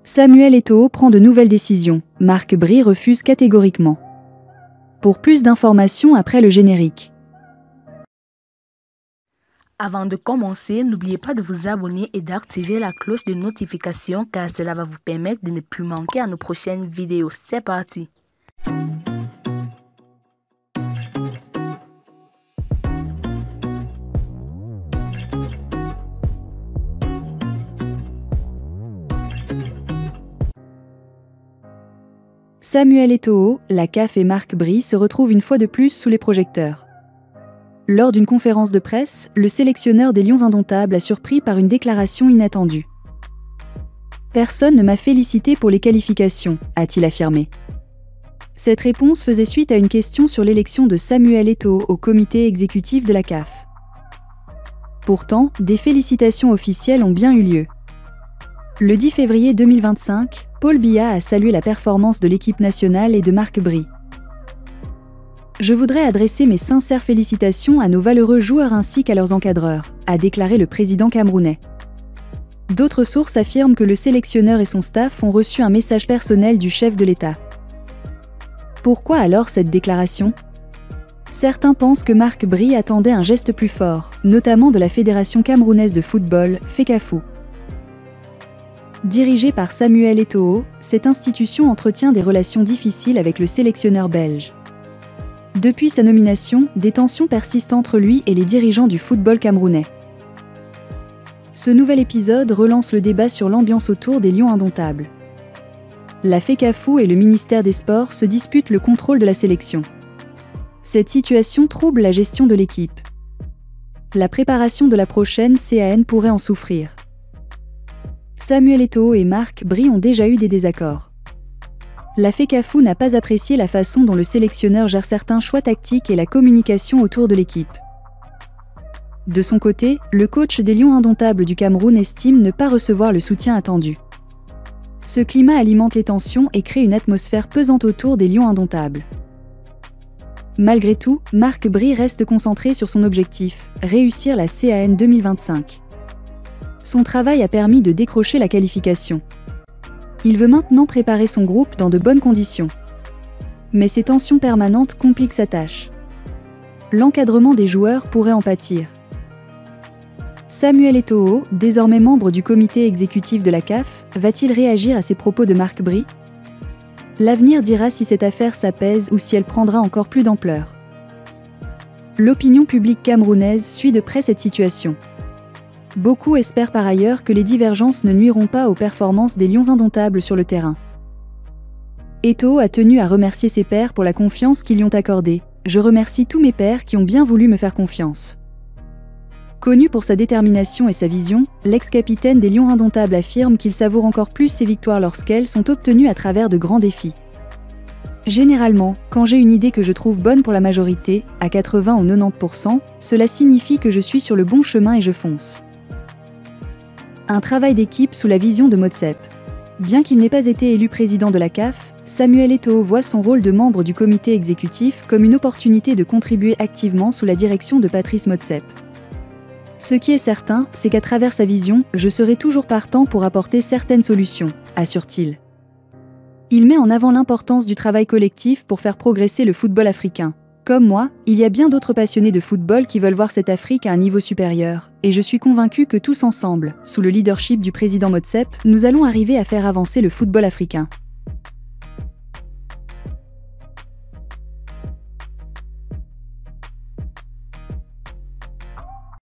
Samuel Eto'o prend de nouvelles décisions. Marc Bry refuse catégoriquement. Pour plus d'informations après le générique. Avant de commencer, n'oubliez pas de vous abonner et d'activer la cloche de notification car cela va vous permettre de ne plus manquer à nos prochaines vidéos. C'est parti! Samuel Eto'o, la CAF et Marc Bry se retrouvent une fois de plus sous les projecteurs. Lors d'une conférence de presse, le sélectionneur des Lions indomptables a surpris par une déclaration inattendue. « Personne ne m'a félicité pour les qualifications », a-t-il affirmé. Cette réponse faisait suite à une question sur l'élection de Samuel Eto'o au comité exécutif de la CAF. Pourtant, des félicitations officielles ont bien eu lieu. Le 10 février 2025, Paul Biya a salué la performance de l'équipe nationale et de Marc Bry. « Je voudrais adresser mes sincères félicitations à nos valeureux joueurs ainsi qu'à leurs encadreurs », a déclaré le président camerounais. D'autres sources affirment que le sélectionneur et son staff ont reçu un message personnel du chef de l'État. Pourquoi alors cette déclaration ? Certains pensent que Marc Bry attendait un geste plus fort, notamment de la Fédération camerounaise de football, FECAFOOT. Dirigée par Samuel Eto'o, cette institution entretient des relations difficiles avec le sélectionneur belge. Depuis sa nomination, des tensions persistent entre lui et les dirigeants du football camerounais. Ce nouvel épisode relance le débat sur l'ambiance autour des Lions indomptables. La FECAFOOT et le ministère des Sports se disputent le contrôle de la sélection. Cette situation trouble la gestion de l'équipe. La préparation de la prochaine CAN pourrait en souffrir. Samuel Eto'o et Marc Bry ont déjà eu des désaccords. La FECAFOOT n'a pas apprécié la façon dont le sélectionneur gère certains choix tactiques et la communication autour de l'équipe. De son côté, le coach des Lions indomptables du Cameroun estime ne pas recevoir le soutien attendu. Ce climat alimente les tensions et crée une atmosphère pesante autour des Lions indomptables. Malgré tout, Marc Bry reste concentré sur son objectif, réussir la CAN 2025. Son travail a permis de décrocher la qualification. Il veut maintenant préparer son groupe dans de bonnes conditions. Mais ces tensions permanentes compliquent sa tâche. L'encadrement des joueurs pourrait en pâtir. Samuel Eto'o, désormais membre du comité exécutif de la CAF, va-t-il réagir à ces propos de Marc Bry ? L'avenir dira si cette affaire s'apaise ou si elle prendra encore plus d'ampleur. L'opinion publique camerounaise suit de près cette situation. Beaucoup espèrent par ailleurs que les divergences ne nuiront pas aux performances des Lions indomptables sur le terrain. Eto'o a tenu à remercier ses pairs pour la confiance qu'ils lui ont accordée. « Je remercie tous mes pairs qui ont bien voulu me faire confiance ». Connu pour sa détermination et sa vision, l'ex-capitaine des Lions indomptables affirme qu'il savoure encore plus ses victoires lorsqu'elles sont obtenues à travers de grands défis. Généralement, quand j'ai une idée que je trouve bonne pour la majorité, à 80 ou 90%, cela signifie que je suis sur le bon chemin et je fonce. Un travail d'équipe sous la vision de Motsep. Bien qu'il n'ait pas été élu président de la CAF, Samuel Eto'o voit son rôle de membre du comité exécutif comme une opportunité de contribuer activement sous la direction de Patrice Motsep. Ce qui est certain, c'est qu'à travers sa vision, je serai toujours partant pour apporter certaines solutions, assure-t-il. Il met en avant l'importance du travail collectif pour faire progresser le football africain. Comme moi, il y a bien d'autres passionnés de football qui veulent voir cette Afrique à un niveau supérieur, et je suis convaincu que tous ensemble, sous le leadership du président Motsep, nous allons arriver à faire avancer le football africain.